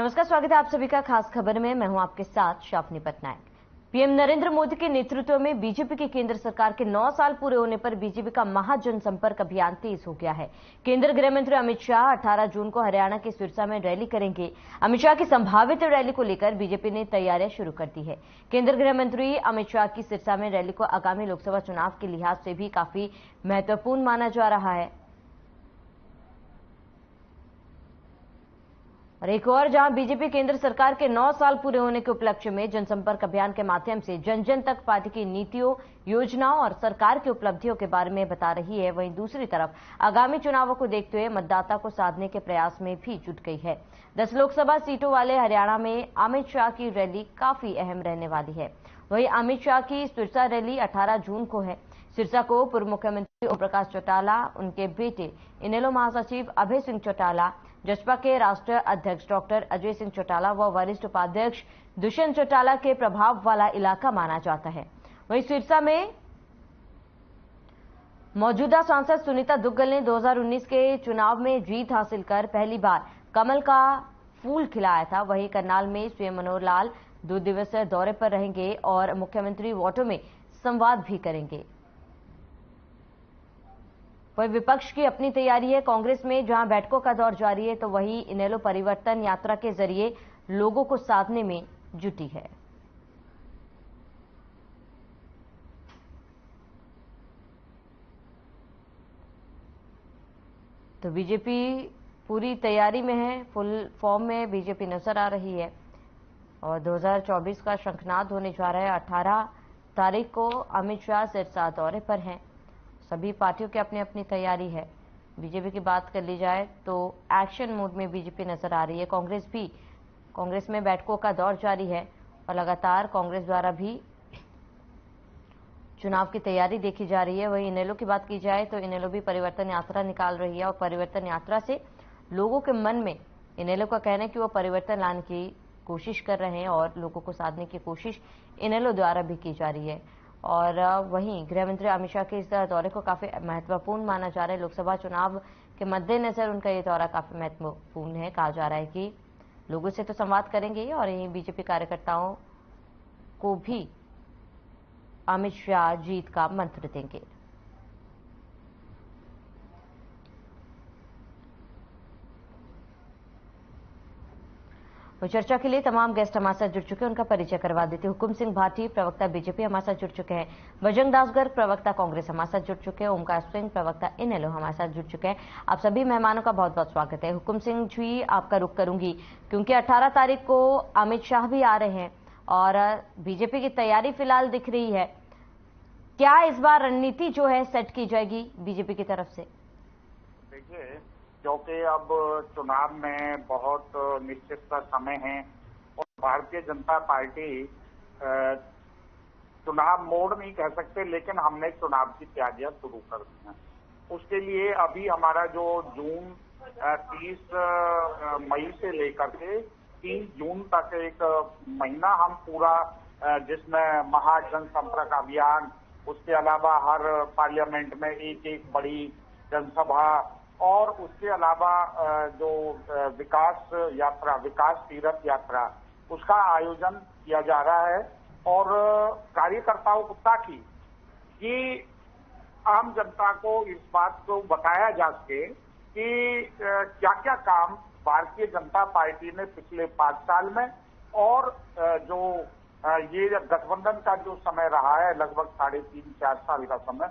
नमस्कार, स्वागत है आप सभी का खास खबर में। मैं हूं आपके साथ शाफनी पटनायक। पीएम नरेंद्र मोदी के नेतृत्व में बीजेपी की केंद्र सरकार के 9 साल पूरे होने पर बीजेपी का महाजनसंपर्क अभियान तेज हो गया है। केंद्रीय गृह मंत्री अमित शाह 18 जून को हरियाणा के सिरसा में रैली करेंगे। अमित शाह की संभावित रैली को लेकर बीजेपी ने तैयारियां शुरू कर दी है। केंद्रीय गृह मंत्री अमित शाह की सिरसा में रैली को आगामी लोकसभा चुनाव के लिहाज से भी काफी महत्वपूर्ण माना जा रहा है। और एक और जहां बीजेपी केंद्र सरकार के 9 साल पूरे होने के उपलक्ष्य में जनसंपर्क अभियान के माध्यम से जन जन तक पार्टी की नीतियों, योजनाओं और सरकार की उपलब्धियों के बारे में बता रही है, वहीं दूसरी तरफ आगामी चुनावों को देखते हुए मतदाता को साधने के प्रयास में भी जुट गई है। 10 लोकसभा सीटों वाले हरियाणा में अमित शाह की रैली काफी अहम रहने वाली है। वहीं अमित शाह की सिरसा रैली 18 जून को है। सिरसा को पूर्व मुख्यमंत्री ओम प्रकाश चौटाला, उनके बेटे इनेलो महासचिव अभय सिंह चौटाला, जसपा के राष्ट्रीय अध्यक्ष डॉक्टर अजय सिंह चौटाला व वरिष्ठ उपाध्यक्ष दुष्यंत चौटाला के प्रभाव वाला इलाका माना जाता है। वहीं सिरसा में मौजूदा सांसद सुनीता दुग्गल ने 2019 के चुनाव में जीत हासिल कर पहली बार कमल का फूल खिलाया था। वहीं करनाल में सीएम मनोहर लाल 2 दिवसीय दौरे पर रहेंगे और मुख्यमंत्री वोटों में संवाद भी करेंगे। वही विपक्ष की अपनी तैयारी है। कांग्रेस में जहां बैठकों का दौर जारी है, तो वहीं इनेलो परिवर्तन यात्रा के जरिए लोगों को साधने में जुटी है। तो बीजेपी पूरी तैयारी में है, फुल फॉर्म में बीजेपी नजर आ रही है और 2024 का शंखनाद होने जा रहा है। 18 तारीख को अमित शाह सिरसा दौरे पर हैं। सभी पार्टियों की अपनी अपनी तैयारी है। बीजेपी की बात कर ली जाए तो एक्शन मोड में बीजेपी नजर आ रही है। कांग्रेस में बैठकों का दौर जारी है और लगातार कांग्रेस द्वारा भी चुनाव की तैयारी देखी जा रही है। वहीं इनेलो की बात की जाए तो इनेलो भी परिवर्तन यात्रा निकाल रही है और परिवर्तन यात्रा से लोगों के मन में इनेलो का कहना है कि वो परिवर्तन लाने की कोशिश कर रहे हैं और लोगों को साधने की कोशिश इनेलो द्वारा भी की जा रही है। और वहीं गृह मंत्री अमित शाह के इस दौरे को काफी महत्वपूर्ण माना जा रहा है। लोकसभा चुनाव के मद्देनजर उनका ये दौरा काफी महत्वपूर्ण है। कहा जा रहा है कि लोगों से तो संवाद करेंगे और यहीं बीजेपी कार्यकर्ताओं को भी अमित शाह जीत का मंत्र देंगे। तो चर्चा के लिए तमाम गेस्ट हमारे साथ जुड़ चुके हैं, उनका परिचय करवा देते हैं। हुकुम सिंह भाटी, प्रवक्ता बीजेपी, हमारे साथ जुड़ चुके हैं। बजरंग दास गर्ग, प्रवक्ता कांग्रेस, हमारे साथ जुड़ चुके हैं। ओमकार सिंह, प्रवक्ता इनेलो, हमारे साथ जुड़ चुके हैं। आप सभी मेहमानों का बहुत बहुत स्वागत है। हुकुम सिंह जी, आपका रुख करूंगी क्योंकि 18 तारीख को अमित शाह भी आ रहे हैं और बीजेपी की तैयारी फिलहाल दिख रही है। क्या इस बार रणनीति जो है सेट की जाएगी बीजेपी की तरफ से? देखिए, क्योंकि अब चुनाव में बहुत निश्चित सा समय है और भारतीय जनता पार्टी चुनाव मोड़ नहीं कह सकते, लेकिन हमने चुनाव की तैयारियां शुरू कर दी हैं। उसके लिए अभी हमारा जो जून 30 मई से लेकर के 3 जून तक एक महीना हम पूरा जिसमें महाजनसंपर्क अभियान, उसके अलावा हर पार्लियामेंट में एक बड़ी जनसभा और उसके अलावा जो विकास तीर्थ यात्रा, उसका आयोजन किया जा रहा है और कार्यकर्ताओं को, ताकि ये आम जनता को इस बात को बताया जा सके कि क्या क्या काम भारतीय जनता पार्टी ने पिछले 5 साल में और जो ये गठबंधन का जो समय रहा है लगभग 3.5-4 साल का समय,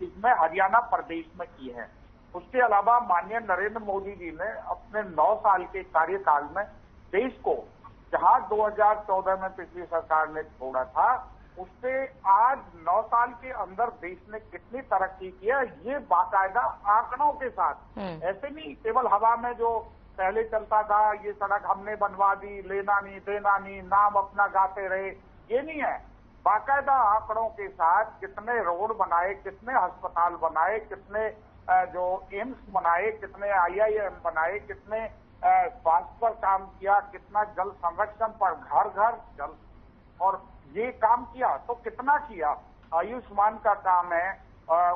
इसमें हरियाणा प्रदेश में किए हैं। उसके अलावा माननीय नरेंद्र मोदी जी ने अपने 9 साल के कार्यकाल में देश को, जहां 2014 में पिछली सरकार ने छोड़ा था, उससे आज 9 साल के अंदर देश ने कितनी तरक्की किया, ये बाकायदा आंकड़ों के साथ, ऐसे नहीं केवल हवा में जो पहले चलता था, ये सड़क हमने बनवा दी, लेना नहीं देना नहीं, नाम अपना गाते रहे, ये नहीं है। बाकायदा आंकड़ों के साथ कितने रोड बनाए, कितने अस्पताल बनाए, कितने जो एम्स बनाए, कितने IIM बनाए, कितने स्वास्थ्य पर काम किया, कितना जल संरक्षण पर घर घर जल, और ये काम किया तो कितना किया। आयुष्मान का काम है,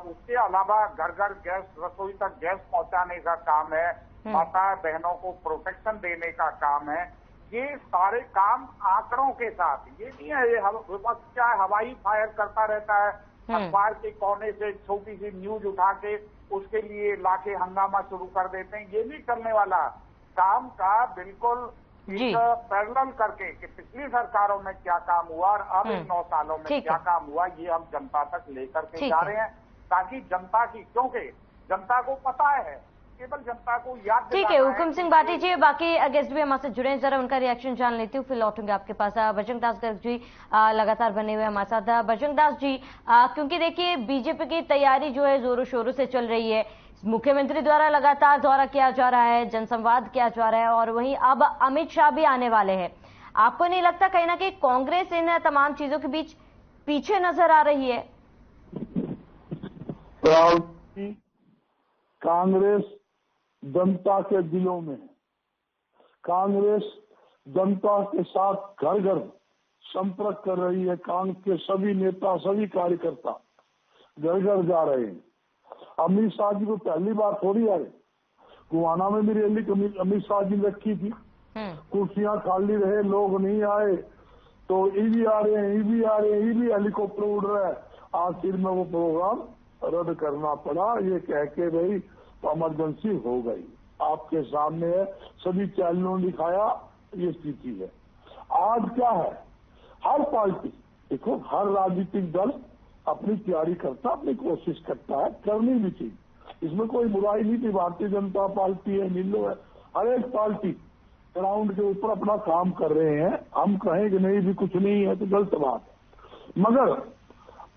उसके अलावा घर घर गैस, रसोई तक गैस पहुंचाने का काम है, माता बहनों को प्रोटेक्शन देने का काम है। ये सारे काम आंकड़ों के साथ, ये नहीं है ये विपक्ष क्या हवाई फायर करता रहता है, अखबार के कोने से छोटी सी न्यूज उठा के उसके लिए लाके हंगामा शुरू कर देते हैं। ये नहीं चलने वाला। काम का बिल्कुल एक पैरेलल करके कि पिछली सरकारों में क्या काम हुआ और अब इन 9 सालों में क्या काम हुआ, ये हम जनता तक लेकर के जा रहे हैं, ताकि जनता की, क्योंकि जनता को पता है, केवल जनता को याद। ठीक है, हुकुम सिंह भाटी जी, बाकी गेस्ट भी हमारे से जुड़े हैं, जरा उनका रिएक्शन जान लेती हूँ, फिर लौटूंगे आपके पास। बजरंग दास गर्ग जी लगातार बने हुए हमारे साथ। बजरंग दास जी, क्योंकि देखिए बीजेपी की तैयारी जो है जोरों शोरों से चल रही है, मुख्यमंत्री द्वारा लगातार दौरा किया जा रहा है, जनसंवाद किया जा रहा है, और वहीं अब अमित शाह भी आने वाले हैं। आपको नहीं लगता कहीं ना कहीं कांग्रेस इन तमाम चीजों के बीच पीछे नजर आ रही है? कांग्रेस जनता के दिलों में, कांग्रेस जनता के साथ घर घर संपर्क कर रही है। कांग्रेस के सभी नेता, सभी कार्यकर्ता घर घर जा रहे हैं। अमित शाह जी को पहली बार थोड़ी आए, गुवाना में भी रैली अमित शाह जी रखी थी, कुर्सियां खाली रहे, लोग नहीं आए, तो ईवी आ रहे हैं, ईवी आ रहे हैं, ईवी हेलीकॉप्टर उड़ रहा है। आखिर में वो प्रोग्राम रद्द करना पड़ा, ये कह के भाई इमरजेंसी हो गई। आपके सामने है, सभी चैनलों ने दिखाया, ये स्थिति है। आज क्या है, हर पार्टी, देखो हर राजनीतिक दल अपनी तैयारी करता, अपनी कोशिश करता है, करनी भी चाहिए, इसमें कोई बुराई नहीं थी। भारतीय जनता पार्टी है, नीलो है, हर एक पार्टी ग्राउंड के ऊपर अपना काम कर रहे हैं। हम कहें कि नहीं भी कुछ नहीं है तो गलत बात है। मगर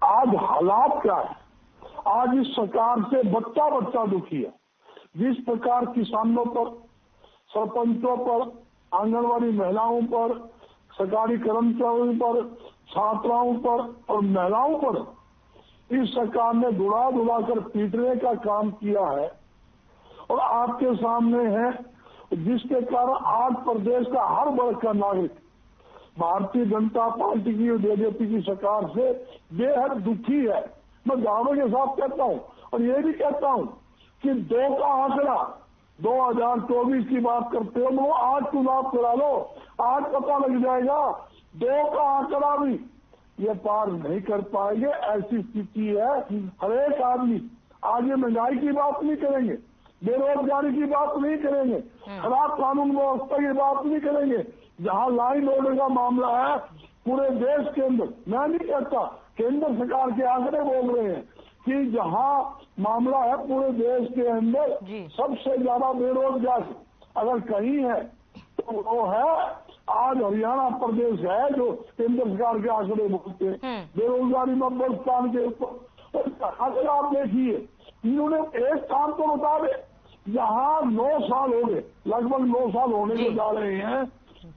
आज हालात क्या है, आज इस सरकार से बच्चा बच्चा दुखी है। जिस प्रकार किसानों पर, सरपंचों पर, आंगनवाड़ी महिलाओं पर, सरकारी कर्मचारियों पर, छात्राओं पर और महिलाओं पर इस सरकार ने दुड़ा दुड़ा कर पीटने का काम किया है, और आपके सामने है, जिसके कारण आज प्रदेश का हर वर्ग का नागरिक भारतीय जनता पार्टी की और बीजेपी की सरकार से बेहद दुखी है। मैं दावों के साथ कहता हूं, और ये भी कहता हूं कि 2 का आंकड़ा 2024 की बात करते हो, वो आज चुनाव करा लो, आज पता लग जाएगा 2 का आंकड़ा भी ये पार नहीं कर पाएंगे। ऐसी स्थिति है, हर एक आदमी आज ये महंगाई की बात नहीं करेंगे, बेरोजगारी की बात नहीं करेंगे, खराब कानून व्यवस्था की बात नहीं करेंगे। जहां लाइन ऑर्डर का मामला है पूरे देश के अंदर, मैं नहीं कहता, केंद्र सरकार के आंकड़े बोल रहे हैं कि जहां मामला है पूरे देश के अंदर सबसे ज्यादा बेरोजगारी अगर कहीं है तो वो है आज हरियाणा प्रदेश है, जो केंद्र सरकार के आंकड़े बोलते हैं बेरोजगारी में नंबर स्थान के ऊपर। अगर आप देखिए, इन्होंने एक काम तो बता दे, जहां 9 साल हो गए, लगभग 9 साल होने को जा रहे हैं,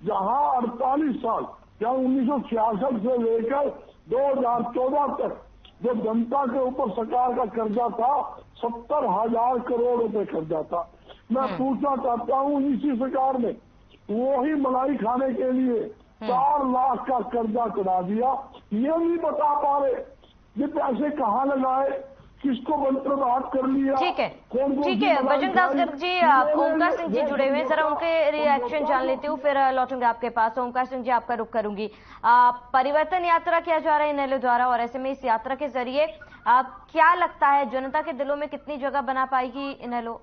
जहां 48 साल, जहां 1966 से लेकर 2014 तक जो जनता के ऊपर सरकार का कर्जा था 70,000 करोड़ रुपए कर्जा था। मैं पूछना चाहता हूं, इसी सरकार ने वही मलाई खाने के लिए 4 लाख का कर्जा चढ़ा दिया। ये नहीं बता पा रहे ये पैसे कहाँ लगाए, किसको मंत्र बात कर लिया। ठीक है, ठीक है। बजरंग दास गर्ग जी, ओमकार सिंह जी जुड़े हुए हैं, जरा उनके रिएक्शन जान लेती हूँ, फिर लौटूंगा आपके पास। ओमकार सिंह जी, आपका रुख करूंगी। परिवर्तन यात्रा किया जा रहा है इनेलो द्वारा, और ऐसे में इस यात्रा के जरिए क्या लगता है जनता के दिलों में कितनी जगह बना पाएगी इनेलो?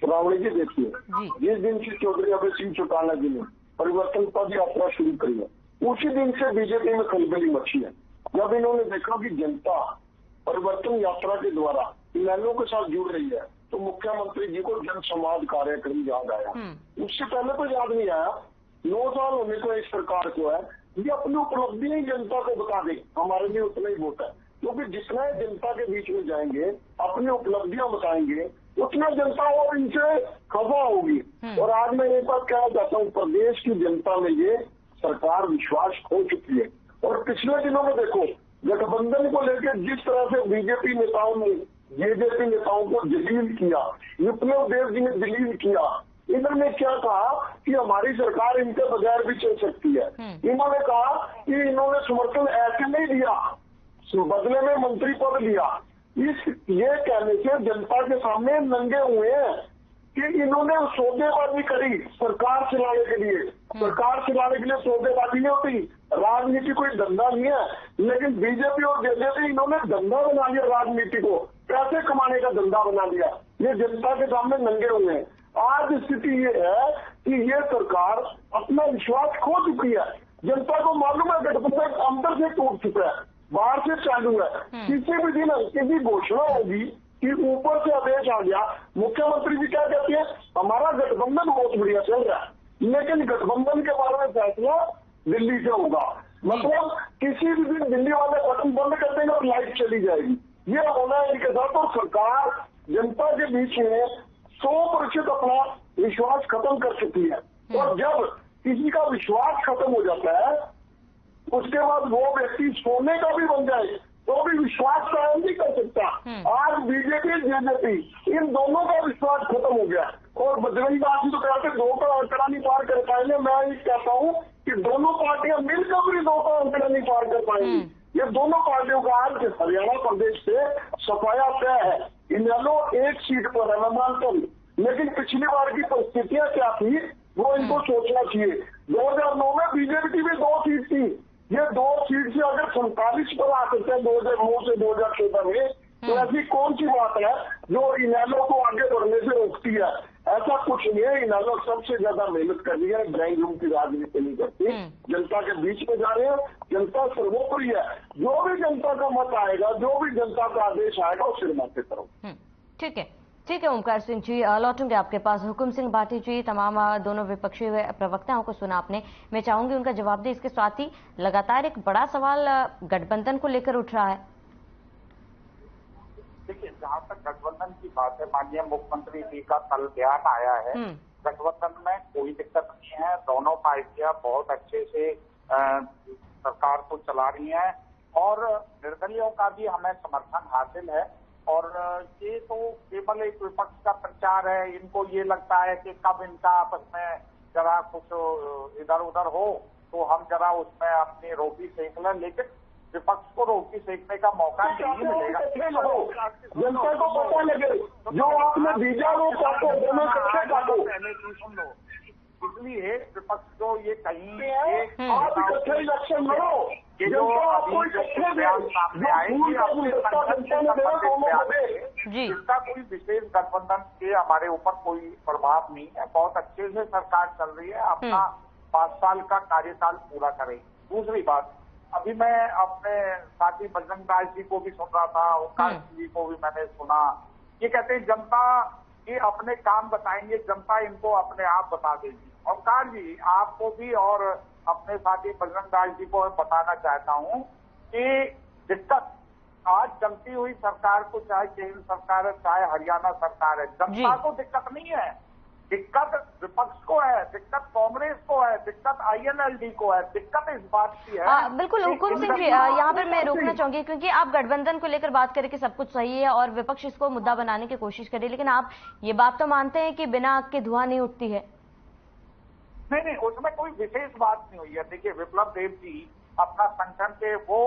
रावड़ी जी, देखिए, जिस दिन से चौधरी अभय सिंह चौटाला जी ने परिवर्तन पद यात्रा शुरू करी है, उसी दिन से बीजेपी में खलबली मची है। जब इन्होंने देखा कि जनता परिवर्तन यात्रा के द्वारा इनेलो के साथ जुड़ रही है, तो मुख्यमंत्री जी को जन संवाद कार्यक्रम याद आया। उससे पहले तो याद नहीं आया। 9 साल होने को इस सरकार को है, ये अपनी उपलब्धियां ही जनता को बता दे, हमारे लिए उतना ही वोट है। क्योंकि जितना जनता के बीच में जाएंगे, अपनी उपलब्धियां बताएंगे, उतना जनता और इनसे खफा होगी। और आज मैं एक बात कहना चाहता हूँ, प्रदेश की जनता में ये सरकार विश्वास खो चुकी है। और पिछले दिनों में देखो, गठबंधन को लेकर जिस तरह से बीजेपी नेताओं ने जेजेपी नेताओं को जलील किया, विप्लव देव जी ने जलील किया। इन्होंने क्या कहा कि हमारी सरकार इनके बगैर भी चल सकती है। इन्होंने कहा कि इन्होंने समर्थन ऐसे नहीं दिया, बदले में मंत्री पद लिया। ये कहने से जनता के सामने नंगे हुए हैं कि इन्होंने सौदेबाजी करी सरकार चलाने के लिए। सरकार चलाने के लिए सौदेबाजी नहीं होती, राजनीति कोई धंधा नहीं है। लेकिन बीजेपी और जेजेपी इन्होंने धंधा बना लिया, राजनीति को पैसे कमाने का धंधा बना लिया। ये जनता के सामने नंगे हुए हैं। आज स्थिति ये है कि ये सरकार अपना विश्वास खो चुकी है। जनता को मालूम है गठबंधन अंदर से टूट चुका है, बाहर से चालू है। किसी भी दिन हल्की घोषणा होगी कि ऊपर से आदेश आ गया। मुख्यमंत्री जी क्या कहते हैं, हमारा गठबंधन बहुत बढ़िया चल रहा है, लेकिन गठबंधन के बारे में फैसला दिल्ली से होगा। मतलब किसी भी दिन दिल्ली वाले बटन बंद कर देंगे और लाइट चली जाएगी। ये होना है इनके साथ। और सरकार जनता के बीच में 100% अपना विश्वास खत्म कर चुकी है। और जब किसी का विश्वास खत्म हो जाता है उसके बाद वो व्यक्ति सोने का भी बन जाए तो भी विश्वास कायम नहीं कर सकता। आज बीजेपी जेजेपी इन दोनों का विश्वास खत्म हो गया। और बजरंग दास जी तो कहते दो का आंकड़ा नहीं पार कर पाएंगे। मैं ये कहता हूँ कि दोनों पार्टियां मिलकर भी दो का आंकड़ा नहीं पार कर पाएंगी। ये दोनों पार्टियों का आज हरियाणा प्रदेश से सफाया तय है। इनेलो एक सीट पर है, मैं मानता हूँ, लेकिन पिछली बार की परिस्थितियां क्या थी वो इनको सोचना चाहिए। 2009 में बीजेपी की भी 2 सीट थी। ये 2 सीट से अगर 47 पर आ सकते हैं 2009 से 2014 में, तो ऐसी कौन सी बात है जो इनेलो को आगे बढ़ने से रोकती है? ऐसा कुछ नहीं है। इनेलो सबसे ज्यादा मेहनत कर रही है, ड्राइंग रूम की राजनीति नहीं करती, जनता के बीच में जा रहे हैं। जनता सर्वोपरि है। जो भी जनता का मत आएगा, जो भी जनता का आदेश आएगा उसे मानते करो। ठीक है ओमकार सिंह जी, लौटूंगे आपके पास। हुकुम सिंह भाटी जी, तमाम दोनों विपक्षी प्रवक्ताओं को सुना आपने, मैं चाहूंगी उनका जवाब दें। इसके साथ ही लगातार एक बड़ा सवाल गठबंधन को लेकर उठ रहा है। देखिए, जहाँ तक गठबंधन की बात है, माननीय मुख्यमंत्री जी का कल बयान आया है, गठबंधन में कोई दिक्कत नहीं है। दोनों पार्टियां बहुत अच्छे से सरकार को चला रही हैं और निर्दलीयों का भी हमें समर्थन हासिल है। और ये तो केवल एक विपक्ष का प्रचार है। इनको ये लगता है कि कब इनका आपस में जरा कुछ इधर उधर हो तो हम जरा उसमें अपनी रोटी सेक लें, लेकिन विपक्ष को रोटी सेकने का मौका नहीं मिलेगा। जनता को पता लगे जो आपने बीजा वो काटो, दोनों कच्चे काटो। पहले की सुन लो। इसलिए विपक्ष को ये कहीं आप इकट्ठे इलेक्शन लड़ो, ये जो अभी जो बयान सामने आएंगे अपने संगठन से संबंधित बयान है, इसका कोई विशेष गठबंधन के हमारे ऊपर कोई प्रभाव नहीं है। बहुत अच्छे से सरकार चल रही है, अपना 5 साल का कार्यकाल पूरा करेगी। दूसरी बात, अभी मैं अपने साथी बजरंग दास जी को भी सुन रहा था, ओमकार जी को भी मैंने सुना। ये कहते हैं जनता ये अपने काम बताएंगे, जनता इनको अपने आप बता देगी। ओमकार जी, आपको भी और अपने साथी बजरंग दास जी को बताना चाहता हूं कि दिक्कत आज चलती हुई सरकार को, चाहे केंद्र सरकार है चाहे हरियाणा सरकार है, जनता को दिक्कत नहीं है। दिक्कत विपक्ष को है, दिक्कत कांग्रेस को है, दिक्कत INLD को है, दिक्कत इस बात की है। बिल्कुल हुकुम सिंह जी, यहाँ पर मैं रोकना चाहूंगी क्योंकि आप गठबंधन को लेकर बात करें कि सब कुछ सही है और विपक्ष इसको मुद्दा बनाने की कोशिश करे, लेकिन आप ये बात तो मानते हैं कि बिना आग के धुआं नहीं उठती है? नहीं, उसमें कोई विशेष बात नहीं हुई है। देखिए, विप्लव देव जी अपना संगठन के वो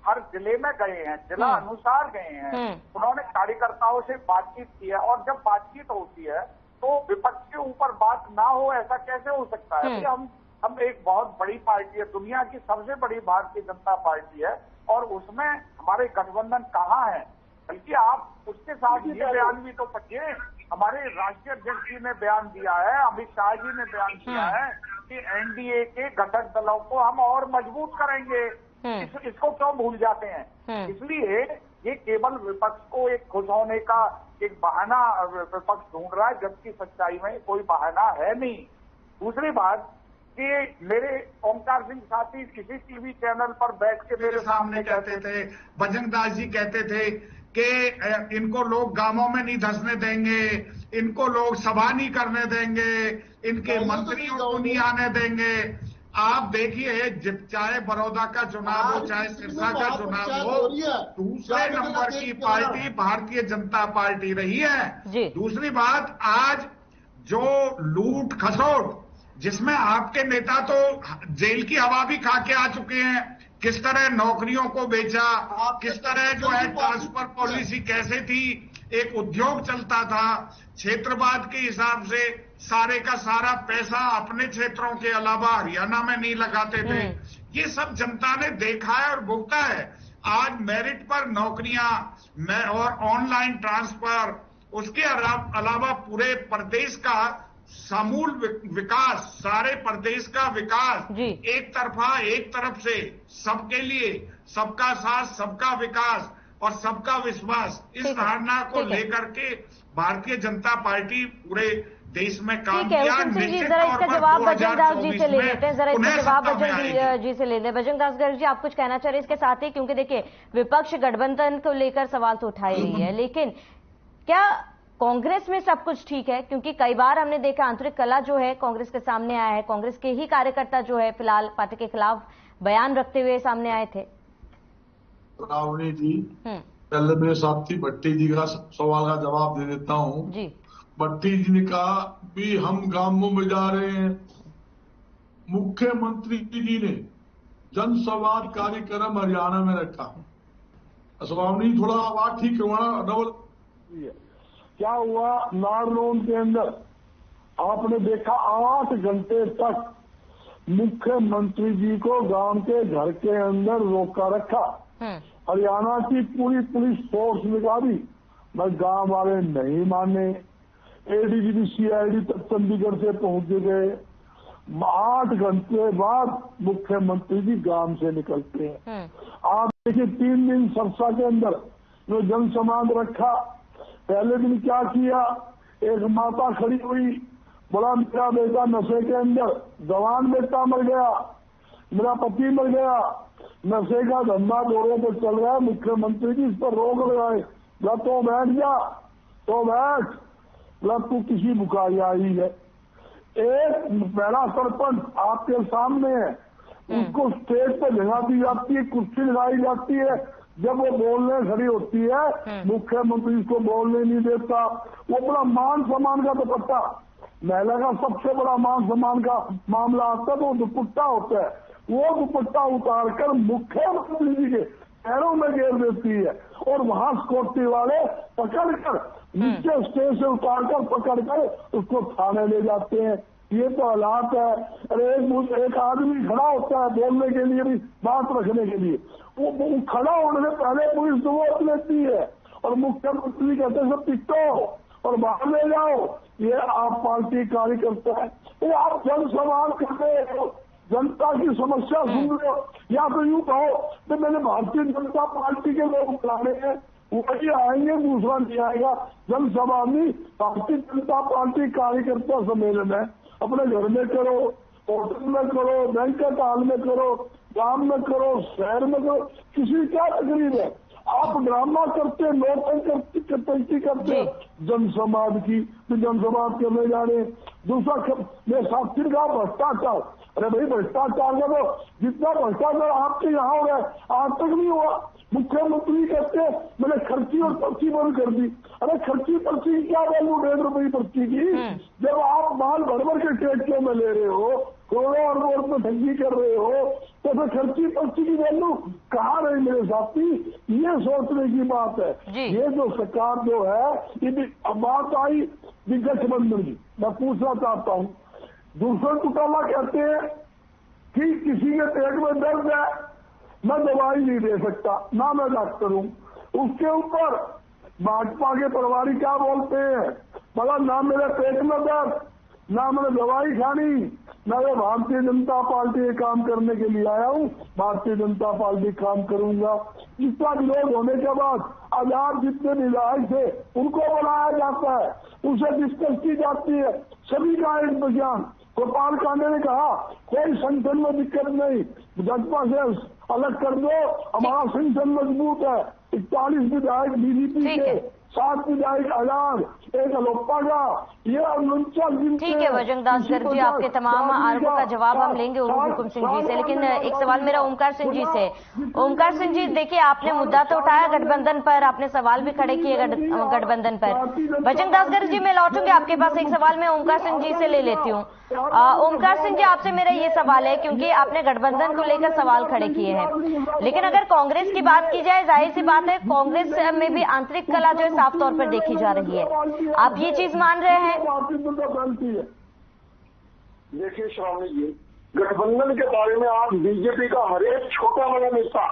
हर जिले में गए हैं, जिला अनुसार गए हैं, उन्होंने कार्यकर्ताओं से बातचीत की है। और जब बातचीत होती है तो विपक्ष के ऊपर बात ना हो, ऐसा कैसे हो सकता है? हम एक बहुत बड़ी पार्टी है, दुनिया की सबसे बड़ी भारतीय जनता पार्टी है, और उसमें हमारे गठबंधन कहाँ है? बल्कि आप उसके साथ ये बयान भी तो पढ़िए। हमारे राष्ट्रीय अध्यक्ष जी ने बयान दिया है, अमित शाह जी ने बयान दिया है कि NDA के घटक दलों को हम और मजबूत करेंगे। इसको क्यों भूल जाते हैं? इसलिए ये केवल विपक्ष को एक खुश होने का एक बहाना विपक्ष ढूंढ रहा है, जबकि सच्चाई में कोई बहाना है नहीं। दूसरी बात कि मेरे ओमकार सिंह साथी किसी टीवी चैनल पर बैठ के मेरे सामने कहते थे, बजरंग दास जी कहते थे कि इनको लोग गांवों में नहीं धंसने देंगे, इनको लोग सभा नहीं करने देंगे, इनके मंत्रियों को नहीं आने देंगे। आप देखिए, चाहे बड़ौदा का चुनाव हो चाहे सिरसा का चुनाव हो, दूसरे नंबर की पार्टी भारतीय जनता पार्टी रही है। दूसरी बात, आज जो लूट खसोट जिसमें आपके नेता तो जेल की हवा भी खा के आ चुके हैं, किस तरह नौकरियों को बेचा, किस तरह जो है ट्रांसफर पॉलिसी कैसे थी, एक उद्योग चलता था, क्षेत्रवाद के हिसाब से सारे का सारा पैसा अपने क्षेत्रों के अलावा हरियाणा में नहीं लगाते थे। ये सब जनता ने देखा है और भुगता है। आज मेरिट पर नौकरियां और ऑनलाइन ट्रांसफर, उसके अलावा पूरे प्रदेश का समूल विकास, सारे प्रदेश का विकास एक तरफ से सबके लिए, सबका साथ, सबका विकास और सबका विश्वास, इस धारणा को लेकर के भारतीय जनता पार्टी पूरे देश में काम किया। जरा इसका जवाब बजरंग दास जी से ले लेते हैं, जरा इसका जवाब बजरंग जी से ले लेते हैं। बजरंग दास गर्ग जी, आप कुछ कहना चाह रहे हैं इसके साथ ही, क्योंकि देखिए विपक्ष गठबंधन को लेकर सवाल तो उठा ही है, लेकिन क्या कांग्रेस में सब कुछ ठीक है? क्योंकि कई बार हमने देखा आंतरिक कला जो है कांग्रेस के सामने आया है, कांग्रेस के ही कार्यकर्ता जो है फिलहाल पार्टी के खिलाफ बयान रखते हुए सामने आए थे। रावणी जी, पहले मेरे साथी भट्टी जी का सवाल का जवाब दे देता हूँ जी। भट्टी जी ने कहा भी हम गांवों में जा रहे हैं। मुख्यमंत्री जी ने जनसंवाद कार्यक्रम हरियाणा में रखा। रावणी थोड़ा आवाज ठीक करवाना, डबल। क्या हुआ, नारनौल के अंदर आपने देखा 8 घंटे तक मुख्यमंत्री जी को गांव के घर के अंदर रोका रखा। हरियाणा की पूरी पुलिस फोर्स निकाली, मगर गांव वाले नहीं माने। एडीजीपी CID तक चंडीगढ़ से पहुंच गए। 8 घंटे बाद मुख्यमंत्री जी गांव से निकलते हैं। आप देखिए 3 दिन सरसा के अंदर जो जनसंवाद रखा, पहले दिन क्या किया, एक माता खड़ी हुई, बोला मेरा बेटा नशे के अंदर, जवान बेटा मर गया, मेरा पति मर गया, नशे का धंधा दौरे पर चल रहा है, मुख्यमंत्री जी इस पर रोक लगाए। बोला तो बैठ जा, तो बैठ, बोला तू किसी बुखारी आई है। एक पहला सरपंच आपके सामने है, उसको स्टेज पर जगह दी जाती है, कुर्सी लगाई जाती है, जब वो बोलने खड़ी होती है मुख्यमंत्री उसको बोलने नहीं देता। वो बड़ा मान सम्मान का दुपट्टा, महिला का सबसे बड़ा मान सम्मान का मामला आता है तो दुपट्टा होता है, वो दुपट्टा उतार कर मुख्यमंत्री जी के पैरों में घेर देती है और वहां सिक्योरिटी वाले पकड़कर नीचे स्टेज से उतारकर पकड़कर उसको थाने ले जाते हैं। ये तो हालात है। अरे एक आदमी खड़ा होता है बोलने के लिए भी, बात रखने के लिए, वो खड़ा होने से पहले पुलिस वोट लेती है और मुख्यमंत्री कहते हैं सब पिटो और बाहर ले जाओ। ये आप पार्टी कार्यकर्ता है, ये आप जनसंवाद कर रहे हो, जनता की समस्या सुन रहे हो, या तो यूं कहो कि मैंने भारतीय जनता पार्टी के लोग बुलाने हैं, वही आएंगे, दूसरा नहीं आएगा। जनसभा में भारतीय जनता पार्टी कार्यकर्ता सम्मेलन है, अपने घर में करो, होटल में करो, बैंकेट हॉल में करो, गांव में करो, शहर में करो, किसी क्या तकलीफ है। आप ड्रामा करते, नौटंकी करते जनसंवाद की, तो जनसंवाद करने जा रहे। दूसरा मैं साथी का भ्रष्टाचार, अरे भाई भ्रष्टाचार का तो जितना भ्रष्टाचार आपके यहाँ हो रहा है आज तक नहीं हुआ। मुख्यमंत्री कहते मैंने खर्ची और पर्ची बंद कर दी। अरे खर्ची पर्ची की क्या वैल्यू, 1.5 रुपये पर्ची की, जब आप माल भर के ट्रैक्टरों में ले रहे हो, करोड़ों अरबों में ठगी कर रहे हो, तो फिर खर्ची पर्ची की वैल्यू कहाँ रही मेरे साथी? ये सोचने की बात है। ये जो सरकार जो है, ये बात आई गठबंधन की, मैं पूछना चाहता हूँ, दूसरे घोटाला कहते हैं कि किसी के पेट में दर्द है, मैं दवाई नहीं दे सकता, ना मैं डॉक्टर हूं। उसके ऊपर भाजपा के प्रभारी क्या बोलते हैं, बोला ना मेरे पेट में दर्द, ना मैंने दवाई खानी, ना मैं भारतीय जनता पार्टी के काम करने के लिए आया हूं, भारतीय जनता पार्टी काम करूंगा। इसका विरोध होने के बाद आजाद जितने विधायक थे उनको बुलाया जाता है, उसे डिस्कस की जाती है, सभी का एक बयान। गोपाल कांडे ने कहा कोई संगठन में दिक्कत नहीं, भाजपा से अलग कर दो, हमारा संगठन मजबूत है। 41 विधायक बीजेपी ठीक के, है। 7 विधायक आजाद, एक अलोपा का, ये 49 दिन ठीक है बजरंग दास गर्ग जी, आपके तमाम आरोपों का जवाब हम लेंगे हुकुम सिंह जी से, लेकिन एक सवाल मेरा ओमकार सिंह जी से। ओमकार सिंह जी, देखिए आपने मुद्दा तो उठाया गठबंधन पर, आपने सवाल भी खड़े किए गठबंधन पर। बजरंग दास गर्ग जी, मैं लौटूंगी आपके पास, एक सवाल मैं ओमकार सिंह जी से ले लेती हूँ। ओमकार सिंह जी, आपसे मेरा ये सवाल है, क्योंकि आपने गठबंधन को लेकर सवाल खड़े किए हैं, लेकिन अगर कांग्रेस की बात की जाए, जाहिर सी बात है कांग्रेस में भी आंतरिक कला जो है साफ तौर पर देखी जा रही है, आप ये चीज मान रहे हैं? देखिए श्रावणी जी, गठबंधन के बारे में आज बीजेपी का हर एक छोटा बड़ा नेता,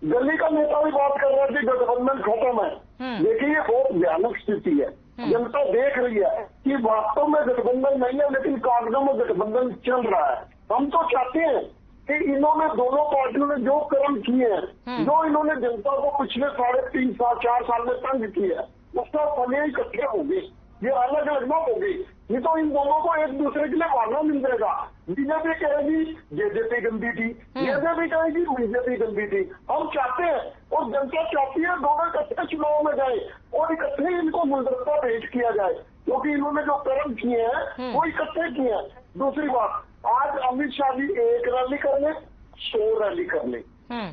गली का नेता भी बात कर रहा है कि गठबंधन खत्म है। देखिए ये बहुत भयानक स्थिति है। जनता देख रही है कि वास्तव में गठबंधन नहीं है, लेकिन कागजों में गठबंधन चल रहा है। हम तो चाहते हैं कि इन्होंने दोनों पार्टियों ने जो कर्म किए हैं, जो इन्होंने जनता को पिछले 3.5 साल 4 साल में तंग किया है, उसका फल इकट्ठे होगी, ये अलग अलग ना होगी। नहीं तो इन दोनों को एक दूसरे के लिए मारना मिल जाएगा। बीजेपी कहेगी जेजेपी गंदी थी, जेजेपी कहेगी बीजेपी गंदी थी। हम चाहते हैं और जनता चाहती है दोनों इकट्ठे चुनाव में जाए और इकट्ठे इनको गुलदस्ता भेंट किया जाए, क्योंकि इन्होंने जो कर्म किए हैं वो इकट्ठे किए हैं। दूसरी बात, आज अमित शाह जी एक रैली कर ले, 100 रैली कर ले,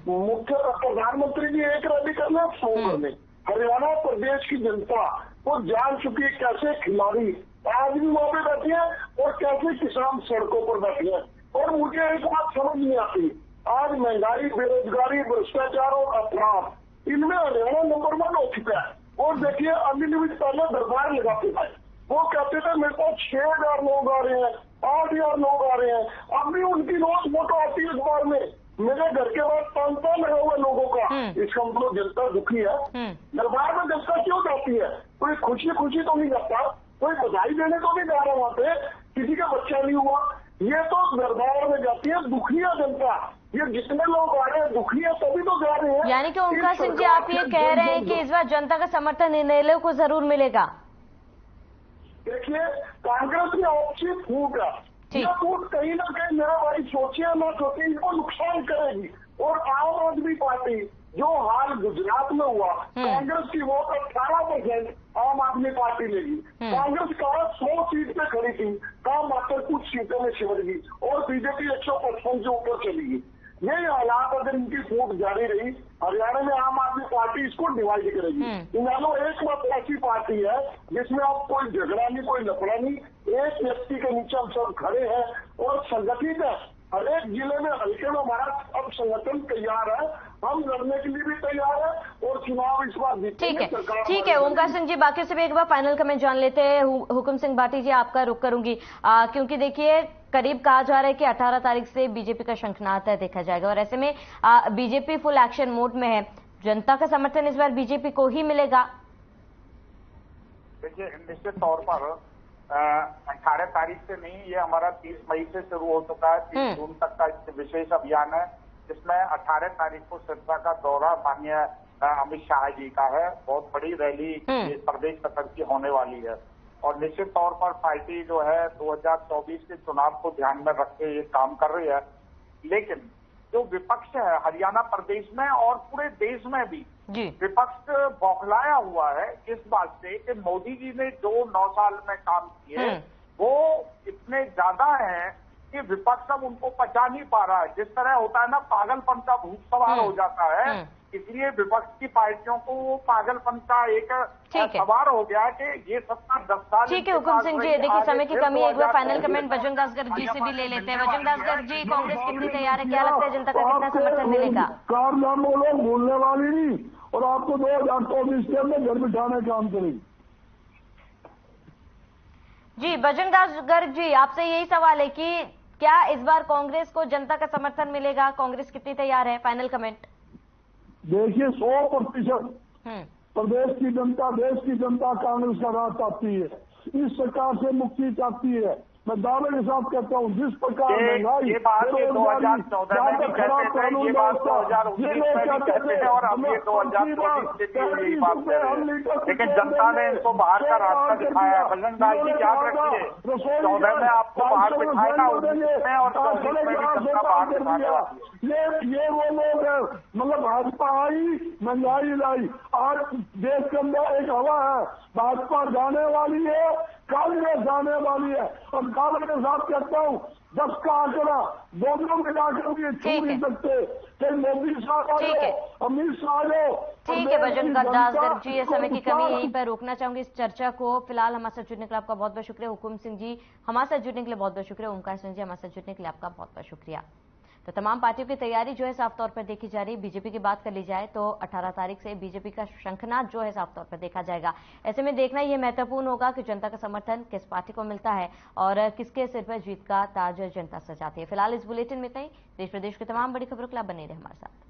मुख्य प्रधानमंत्री जी एक रैली कर ले, 100 कर ले। हरियाणा प्रदेश की जनता वो जान चुकी है कैसे खिलाड़ी आज भी वहां पे बैठे हैं और कैसे किसान सड़कों पर बैठे हैं। और मुझे एक बात समझ नहीं आती, आज महंगाई, बेरोजगारी, भ्रष्टाचार और अपराध, इनमें हरियाणा नंबर 1 हो चुका है। और देखिए अनिल विज पहले दरबार लगाते थे, वो कहते थे मेरे पास 6,000 लोग आ रहे हैं, 8,000 लोग आ रहे हैं। अब भी उनकी रोज फोटो आती है अखबार में, मेरे घर के बाद 500 लगा हुआ लोगों का। इसका मतलब जनता दुखी है। दरबार में जनता क्यों जाती है? कोई खुशी तो नहीं जाता, कोई बधाई देने तो नहीं जा रहा वहाँ पे, किसी का बच्चा नहीं हुआ, ये तो दरबार में जाती है। दुखी है जनता, ये जितने लोग आ रहे हैं दुखी है, तभी तो जा रहे हैं। यानी कि ओमकार सिंह जी, आप ये कह रहे हैं कि इस बार जनता का समर्थन इनेलो को जरूर मिलेगा? देखिए कांग्रेस में आपसी फूट है, यह फूट कहीं ना कहीं मेरा भाई सोचिए ना सोचिए इनको नुकसान करेगी। और आम आदमी पार्टी जो हाल गुजरात में हुआ, कांग्रेस की वोट 18% आम आदमी पार्टी लेगी। कांग्रेस का 100 सीट पे खड़ी थी, कहा मात्र कुछ सीटों में सिमट गई और बीजेपी 155 से ऊपर चलेगी। यही हालात अगर इनकी फूट जारी रही, हरियाणा में आम आदमी पार्टी इसको डिवाइड करेगी। इनेलो एकमात्र ऐसी पार्टी है जिसमें अब कोई झगड़ा नहीं, कोई लफड़ा नहीं, एक व्यक्ति के नीचे हम सब खड़े हैं और संगठित है। हर एक जिले में हल्के में हमारा अब संगठन तैयार है, हम लड़ने के लिए भी तैयार है और चुनाव इस बार जीतेंगे। ठीक है ओमकार सिंह जी, बाकी से भी एक बार फाइनल कमेंट जान लेते हैं। हुकुम सिंह भाटी जी, आपका रुख करूंगी, क्योंकि देखिए करीब कहा जा रहा है कि 18 तारीख से बीजेपी का शंखनाद है देखा जाएगा, और ऐसे में बीजेपी फुल एक्शन मोड में है। जनता का समर्थन इस बार बीजेपी को ही मिलेगा? देखिए निश्चित तौर पर 18 तारीख से नहीं, ये हमारा 30 मई से शुरू हो चुका है। 30 जून तक का विशेष अभियान है, जिसमें 18 तारीख को सिरसा का दौरा माननीय अमित शाह जी का है। बहुत बड़ी रैली प्रदेश स्तर की होने वाली है और निश्चित तौर पर पार्टी जो है 2024 के चुनाव को ध्यान में रख के ये काम कर रही है। लेकिन जो विपक्ष है हरियाणा प्रदेश में और पूरे देश में भी विपक्ष बौखलाया हुआ है इस बात से कि मोदी जी ने जो 9 साल में काम किए वो इतने ज्यादा हैं कि विपक्ष अब उनको पचा नहीं पा रहा है। जिस तरह होता है ना, पागलपन का भूत सवार हो जाता है, इसलिए विपक्ष की पार्टियों को वो पागलपन का एक सवार हो गया कि ये सत्ता 10 साल। ठीक है हुकुम सिंह जी, देखिए समय की कमी है, एक बार फाइनल कमेंट बजरंग दास गर्ग जी से भी ले लेते हैं। बजरंग दास गर्ग जी, कांग्रेस कितनी तैयार है, क्या लगता है जनता का कितना समर्थन मिलेगा? कारनाम बोलो भूलने वाली नहीं, और आपको 2024 के अंदर घर बिठाने काम करेगी। जी बजरंग दास गर्ग जी, आपसे यही सवाल है कि क्या इस बार कांग्रेस को जनता का समर्थन मिलेगा? कांग्रेस कितनी तैयार है? Final comment. देखिए 100% प्रदेश की जनता, देश की जनता कांग्रेस का राह चाहती है, इस सरकार से मुक्ति चाहती है। मैं दावे के साथ कहता हूँ जिस प्रकार महंगाई, ये बात 2014 में भी कहते थे, ये बात 2019 में भी कहते थे और अब ये 2024 के लिए यही बात कर रहे हैं। लेकिन जनता ने इनको बाहर का रास्ता दिखाया। बजरंग लाल जी याद रखिए, 14 में आपको बाहर दिखाएगा, 19 में और 24 में भी जनता बाहर दिखाने वाली है। ये वो लोग हैं, मतलब भाजपा आई, महंगाई लाई। आज देश के अंदर एक हवा है, भाजपा जाने वाली है, कांग्रेस आने वाली है। और दावे के साथ कहता हूँ 10 का आंकड़ा दोनों मिलाकर भी छू नहीं सकते। चाहे मोदी साहब आ जाओ, अमित शाह आ जाओ। ठीक है बजरंग दास जी, ये समय की कमी यहीं पर रोकना चाहूंगी इस चर्चा को। फिलहाल हमारे साथ जुड़ने के लिए आपका बहुत बहुत शुक्रिया। हुकुम सिंह जी हमारे साथ जुड़ने के लिए बहुत बहुत शुक्रिया। ओमकार सिंह जी हमारे साथ जुड़ने के लिए आपका बहुत बहुत शुक्रिया। तो तमाम पार्टियों की तैयारी जो है साफ तौर पर देखी जा रही है। बीजेपी की बात कर ली जाए तो 18 तारीख से बीजेपी का शंखनाद जो है साफ तौर पर देखा जाएगा। ऐसे में देखना ये महत्वपूर्ण होगा कि जनता का समर्थन किस पार्टी को मिलता है और किसके सिर पर जीत का ताज जनता सजाती है। फिलहाल इस बुलेटिन में इतना ही। देश प्रदेश की तमाम बड़ी खबरों के लिए बने रहे हमारे साथ।